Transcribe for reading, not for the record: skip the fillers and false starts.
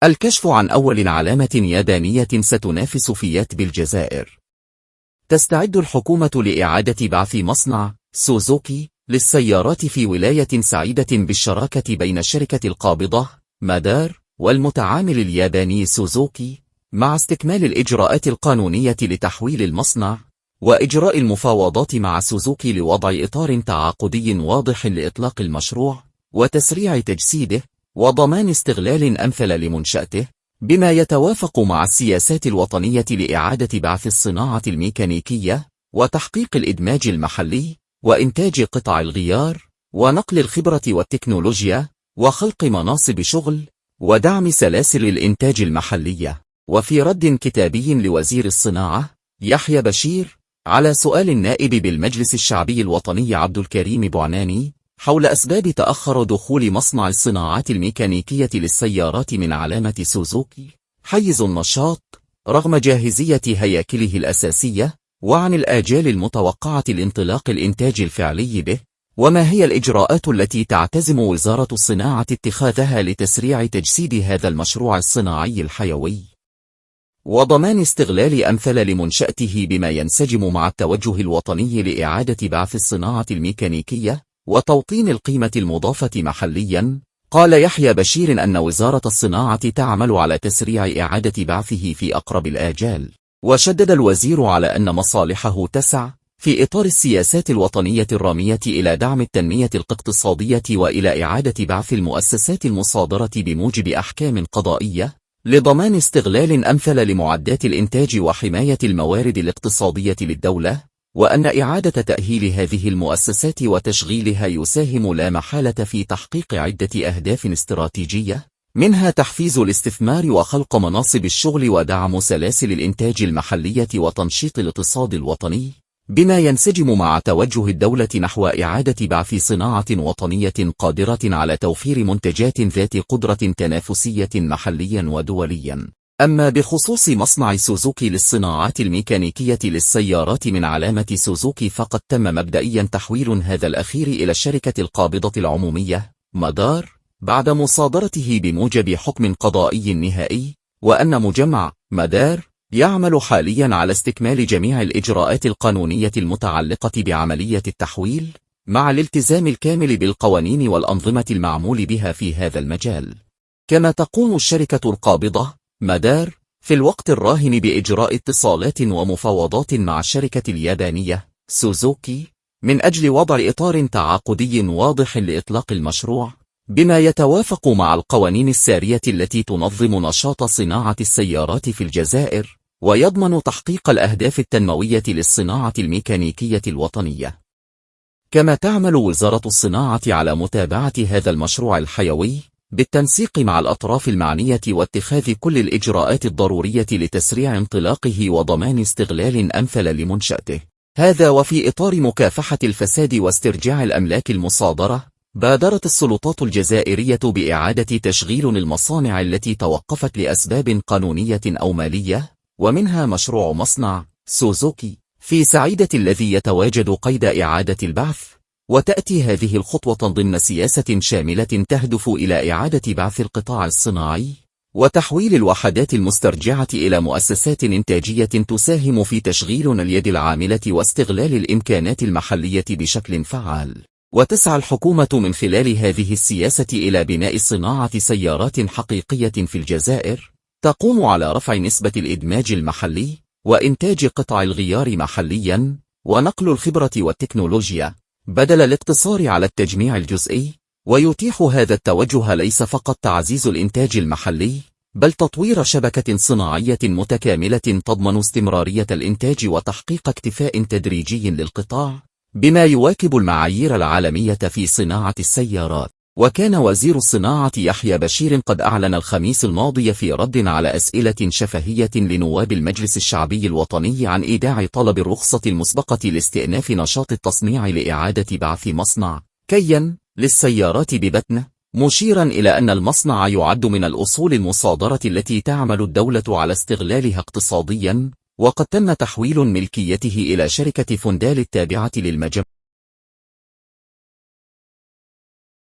الكشف عن أول علامة يابانية ستنافس فيات بالجزائر. تستعد الحكومة لإعادة بعث مصنع سوزوكي للسيارات في ولاية سعيدة بالشراكة بين الشركة القابضة مادار والمتعامل الياباني سوزوكي، مع استكمال الإجراءات القانونية لتحويل المصنع وإجراء المفاوضات مع سوزوكي لوضع إطار تعاقدي واضح لإطلاق المشروع وتسريع تجسيده وضمان استغلال أمثل لمنشأته، بما يتوافق مع السياسات الوطنية لإعادة بعث الصناعة الميكانيكية وتحقيق الإدماج المحلي وإنتاج قطع الغيار ونقل الخبرة والتكنولوجيا وخلق مناصب شغل ودعم سلاسل الإنتاج المحلية. وفي رد كتابي لوزير الصناعة يحيى بشير على سؤال النائب بالمجلس الشعبي الوطني عبد الكريم بعناني حول أسباب تأخر دخول مصنع الصناعات الميكانيكية للسيارات من علامة سوزوكي حيز النشاط رغم جاهزية هياكله الأساسية، وعن الآجال المتوقعة لانطلاق الإنتاج الفعلي به، وما هي الإجراءات التي تعتزم وزارة الصناعة اتخاذها لتسريع تجسيد هذا المشروع الصناعي الحيوي وضمان استغلال أمثل لمنشأته بما ينسجم مع التوجه الوطني لإعادة بعث الصناعة الميكانيكية وتوطين القيمة المضافة محليا. قال يحيى بشير أن وزارة الصناعة تعمل على تسريع إعادة بعثه في أقرب الآجال، وشدد الوزير على أن مصالحه تسعى في إطار السياسات الوطنية الرامية إلى دعم التنمية الاقتصادية وإلى إعادة بعث المؤسسات المصادرة بموجب أحكام قضائية لضمان استغلال أمثل لمعدات الإنتاج وحماية الموارد الاقتصادية للدولة، وأن إعادة تأهيل هذه المؤسسات وتشغيلها يساهم لا محالة في تحقيق عدة أهداف استراتيجية، منها تحفيز الاستثمار وخلق مناصب الشغل ودعم سلاسل الإنتاج المحلية وتنشيط الاقتصاد الوطني، بما ينسجم مع توجه الدولة نحو إعادة بعث صناعة وطنية قادرة على توفير منتجات ذات قدرة تنافسية محليا ودوليا. أما بخصوص مصنع سوزوكي للصناعات الميكانيكية للسيارات من علامة سوزوكي، فقد تم مبدئيا تحويل هذا الأخير إلى الشركة القابضة العمومية مادار بعد مصادرته بموجب حكم قضائي نهائي، وأن مجمع مادار يعمل حاليا على استكمال جميع الإجراءات القانونية المتعلقة بعملية التحويل مع الالتزام الكامل بالقوانين والأنظمة المعمول بها في هذا المجال. كما تقوم الشركة القابضة مادار في الوقت الراهن بإجراء اتصالات ومفاوضات مع الشركة اليابانية سوزوكي من أجل وضع إطار تعاقدي واضح لإطلاق المشروع، بما يتوافق مع القوانين السارية التي تنظم نشاط صناعة السيارات في الجزائر ويضمن تحقيق الأهداف التنموية للصناعة الميكانيكية الوطنية. كما تعمل وزارة الصناعة على متابعة هذا المشروع الحيوي بالتنسيق مع الأطراف المعنية واتخاذ كل الإجراءات الضرورية لتسريع انطلاقه وضمان استغلال أمثل لمنشأته. هذا وفي إطار مكافحة الفساد واسترجاع الأملاك المصادرة، بادرت السلطات الجزائرية بإعادة تشغيل المصانع التي توقفت لأسباب قانونية أو مالية، ومنها مشروع مصنع سوزوكي في سعيدة الذي يتواجد قيد إعادة البعث. وتأتي هذه الخطوة ضمن سياسة شاملة تهدف إلى إعادة بعث القطاع الصناعي وتحويل الوحدات المسترجعة إلى مؤسسات إنتاجية تساهم في تشغيل اليد العاملة واستغلال الإمكانات المحلية بشكل فعال. وتسعى الحكومة من خلال هذه السياسة إلى بناء صناعة سيارات حقيقية في الجزائر تقوم على رفع نسبة الإدماج المحلي وإنتاج قطع الغيار محليا ونقل الخبرة والتكنولوجيا بدل الاقتصار على التجميع الجزئي. ويتيح هذا التوجه ليس فقط تعزيز الإنتاج المحلي، بل تطوير شبكة صناعية متكاملة تضمن استمرارية الإنتاج وتحقيق اكتفاء تدريجي للقطاع بما يواكب المعايير العالمية في صناعة السيارات. وكان وزير الصناعة يحيى بشير قد أعلن الخميس الماضي في رد على أسئلة شفهية لنواب المجلس الشعبي الوطني عن إيداع طلب الرخصة المسبقة لاستئناف نشاط التصنيع لإعادة بعث مصنع كيا للسيارات ببتنة، مشيرا إلى أن المصنع يعد من الأصول المصادرة التي تعمل الدولة على استغلالها اقتصاديا، وقد تم تحويل ملكيته إلى شركة فندال التابعة للمجمع.